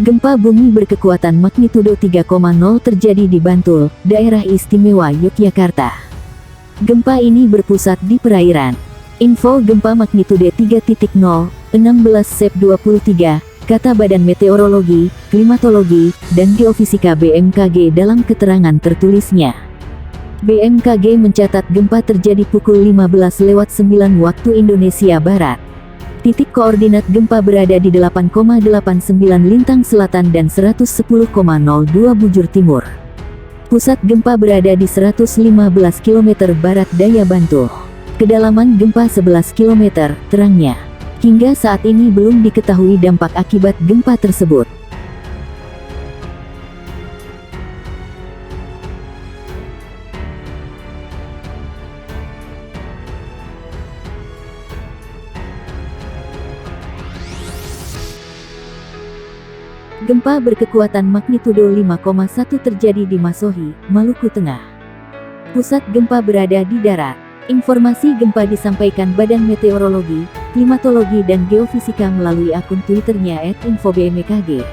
Gempa bumi berkekuatan magnitudo 3,0 terjadi di Bantul, Daerah Istimewa Yogyakarta. Gempa ini berpusat di perairan. Info gempa magnitudo 3.0, 16 Sep 23, kata Badan Meteorologi, Klimatologi, dan Geofisika BMKG dalam keterangan tertulisnya. BMKG mencatat gempa terjadi pukul 15:09 waktu Indonesia Barat. Titik koordinat gempa berada di 8,89 lintang selatan dan 110,02 bujur timur. Pusat gempa berada di 115 km barat daya Bantul. Kedalaman gempa 11 km, terangnya. Hingga saat ini belum diketahui dampak akibat gempa tersebut. Gempa berkekuatan magnitudo 5,1 terjadi di Masohi, Maluku Tengah. Pusat gempa berada di darat. Informasi gempa disampaikan Badan Meteorologi, Klimatologi dan Geofisika melalui akun Twitternya @infobmkg.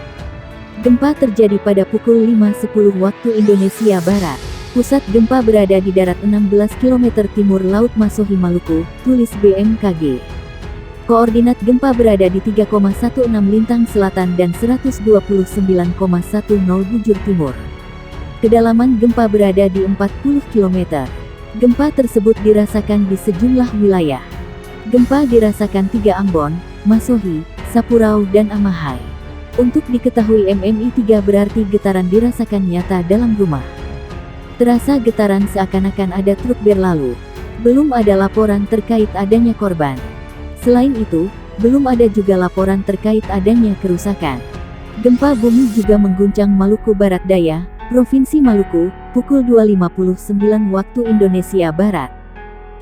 Gempa terjadi pada pukul 5:10 waktu Indonesia Barat. Pusat gempa berada di darat 16 km timur laut Masohi, Maluku, tulis BMKG. Koordinat gempa berada di 3,16 lintang selatan dan 129,10 bujur timur. Kedalaman gempa berada di 40 km. Gempa tersebut dirasakan di sejumlah wilayah. Gempa dirasakan 3 Ambon, Masohi, Sapurau dan Amahai. Untuk diketahui MMI 3 berarti getaran dirasakan nyata dalam rumah. Terasa getaran seakan-akan ada truk berlalu. Belum ada laporan terkait adanya korban. Selain itu, belum ada juga laporan terkait adanya kerusakan. Gempa bumi juga mengguncang Maluku Barat Daya, Provinsi Maluku, pukul 2.59 waktu Indonesia Barat.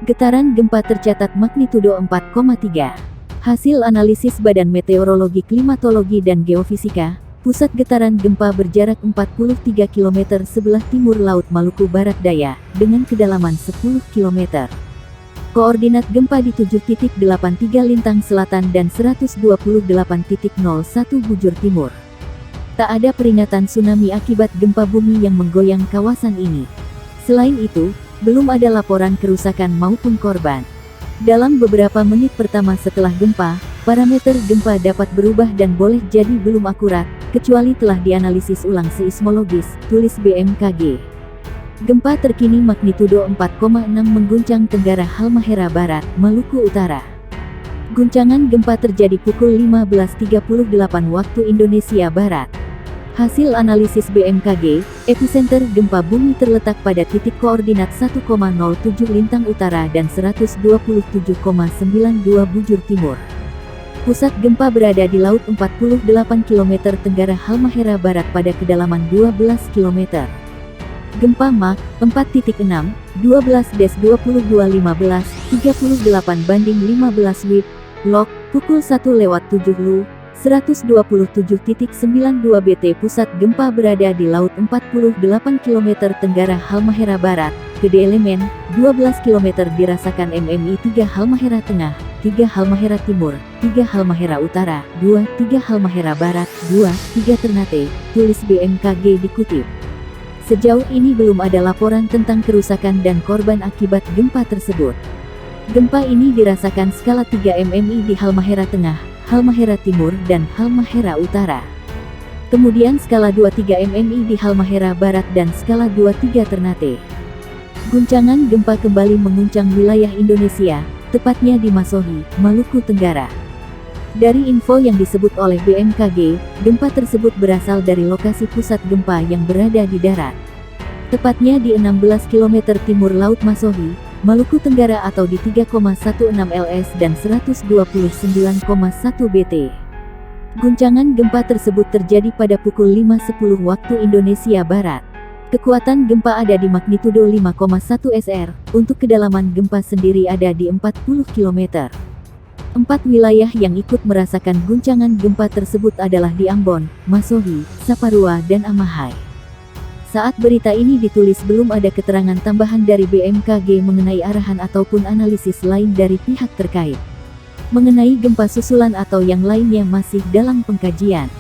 Getaran gempa tercatat magnitudo 4,3. Hasil analisis Badan Meteorologi, Klimatologi dan Geofisika, pusat getaran gempa berjarak 43 km sebelah timur laut Maluku Barat Daya, dengan kedalaman 10 km. Koordinat gempa di 7.83 lintang selatan dan 128.01 bujur timur. Tak ada peringatan tsunami akibat gempa bumi yang menggoyang kawasan ini. Selain itu, belum ada laporan kerusakan maupun korban. Dalam beberapa menit pertama setelah gempa, parameter gempa dapat berubah dan boleh jadi belum akurat, kecuali telah dianalisis ulang seismologis, tulis BMKG. Gempa terkini magnitudo 4,6 mengguncang Tenggara Halmahera Barat, Maluku Utara. Guncangan gempa terjadi pukul 15.38 waktu Indonesia Barat. Hasil analisis BMKG, epicenter gempa bumi terletak pada titik koordinat 1,07 lintang utara dan 127,92 bujur timur. Pusat gempa berada di laut 48 km Tenggara Halmahera Barat pada kedalaman 12 km. Gempa Mach 4.6, 12-22:15, 38/15 WIB, log, pukul 1:07 LU, 127.92 BT. Pusat gempa berada di laut 48 km Tenggara Halmahera Barat, Gede Elemen, 12 km. Dirasakan MMI 3 Halmahera Tengah, 3 Halmahera Timur, 3 Halmahera Utara, 2, 3 Halmahera Barat, 2, 3 Ternate, tulis BMKG dikutip. Sejauh ini belum ada laporan tentang kerusakan dan korban akibat gempa tersebut. Gempa ini dirasakan skala 3 MMI di Halmahera Tengah, Halmahera Timur dan Halmahera Utara. Kemudian skala 2-3 MMI di Halmahera Barat dan skala 2-3 Ternate. Guncangan gempa kembali menguncang wilayah Indonesia, tepatnya di Masohi, Maluku Tenggara. Dari info yang disebut oleh BMKG, gempa tersebut berasal dari lokasi pusat gempa yang berada di darat. Tepatnya di 16 km timur laut Masohi, Maluku Tenggara atau di 3,16 ls dan 129,1 bt. Guncangan gempa tersebut terjadi pada pukul 5:10 waktu Indonesia Barat. Kekuatan gempa ada di magnitudo 5,1 SR, untuk kedalaman gempa sendiri ada di 40 km. 4 wilayah yang ikut merasakan guncangan gempa tersebut adalah di Ambon, Masohi, Saparua dan Amahai. Saat berita ini ditulis belum ada keterangan tambahan dari BMKG mengenai arahan ataupun analisis lain dari pihak terkait. Mengenai gempa susulan atau yang lainnya masih dalam pengkajian.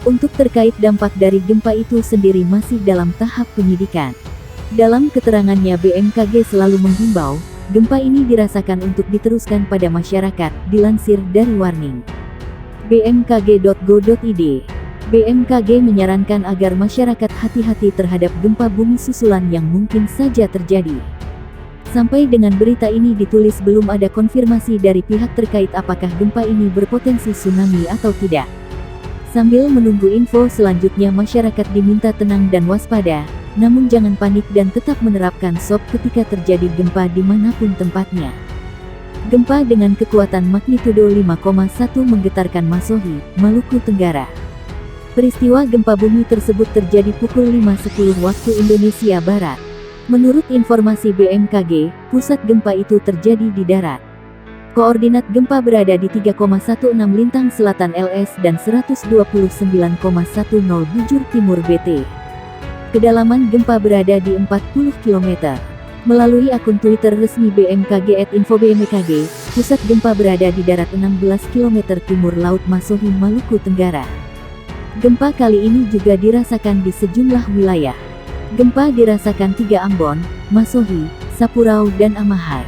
Untuk terkait dampak dari gempa itu sendiri masih dalam tahap penyidikan. Dalam keterangannya BMKG selalu menghimbau, gempa ini dirasakan untuk diteruskan pada masyarakat, dilansir dari Warning bmkg.go.id. BMKG menyarankan agar masyarakat hati-hati terhadap gempa bumi susulan yang mungkin saja terjadi. Sampai dengan berita ini ditulis belum ada konfirmasi dari pihak terkait apakah gempa ini berpotensi tsunami atau tidak. Sambil menunggu info selanjutnya, masyarakat diminta tenang dan waspada, namun jangan panik dan tetap menerapkan SOP ketika terjadi gempa dimanapun tempatnya. Gempa dengan kekuatan magnitudo 5,1 menggetarkan Masohi, Maluku Tenggara. Peristiwa gempa bumi tersebut terjadi pukul 5.10 waktu Indonesia Barat. Menurut informasi BMKG, pusat gempa itu terjadi di darat. Koordinat gempa berada di 3,16 lintang selatan LS dan 129,10 bujur timur BT. Kedalaman gempa berada di 40 km. Melalui akun Twitter resmi BMKG @infobmkg, pusat gempa berada di darat 16 km timur laut Masohi, Maluku Tenggara. Gempa kali ini juga dirasakan di sejumlah wilayah. Gempa dirasakan 3 Ambon, Masohi, Sapurau dan Amahai.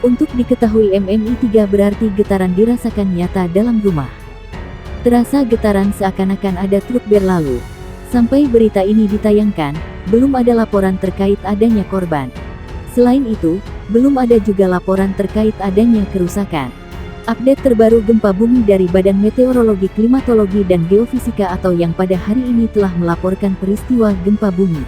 Untuk diketahui MMI 3 berarti getaran dirasakan nyata dalam rumah. Terasa getaran seakan-akan ada truk berlalu. Sampai berita ini ditayangkan, belum ada laporan terkait adanya korban. Selain itu, belum ada juga laporan terkait adanya kerusakan. Update terbaru gempa bumi dari Badan Meteorologi, Klimatologi dan Geofisika atau yang pada hari ini telah melaporkan peristiwa gempa bumi.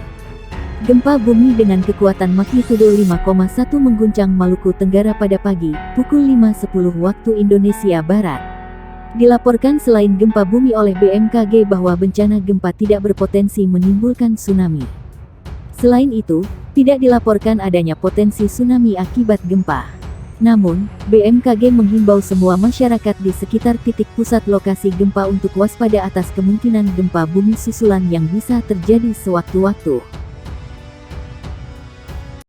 Gempa bumi dengan kekuatan magnitudo 5,1 mengguncang Maluku Tenggara pada pagi, pukul 5.10 waktu Indonesia Barat. Dilaporkan selain gempa bumi oleh BMKG bahwa bencana gempa tidak berpotensi menimbulkan tsunami. Selain itu, tidak dilaporkan adanya potensi tsunami akibat gempa. Namun, BMKG menghimbau semua masyarakat di sekitar titik pusat lokasi gempa untuk waspada atas kemungkinan gempa bumi susulan yang bisa terjadi sewaktu-waktu.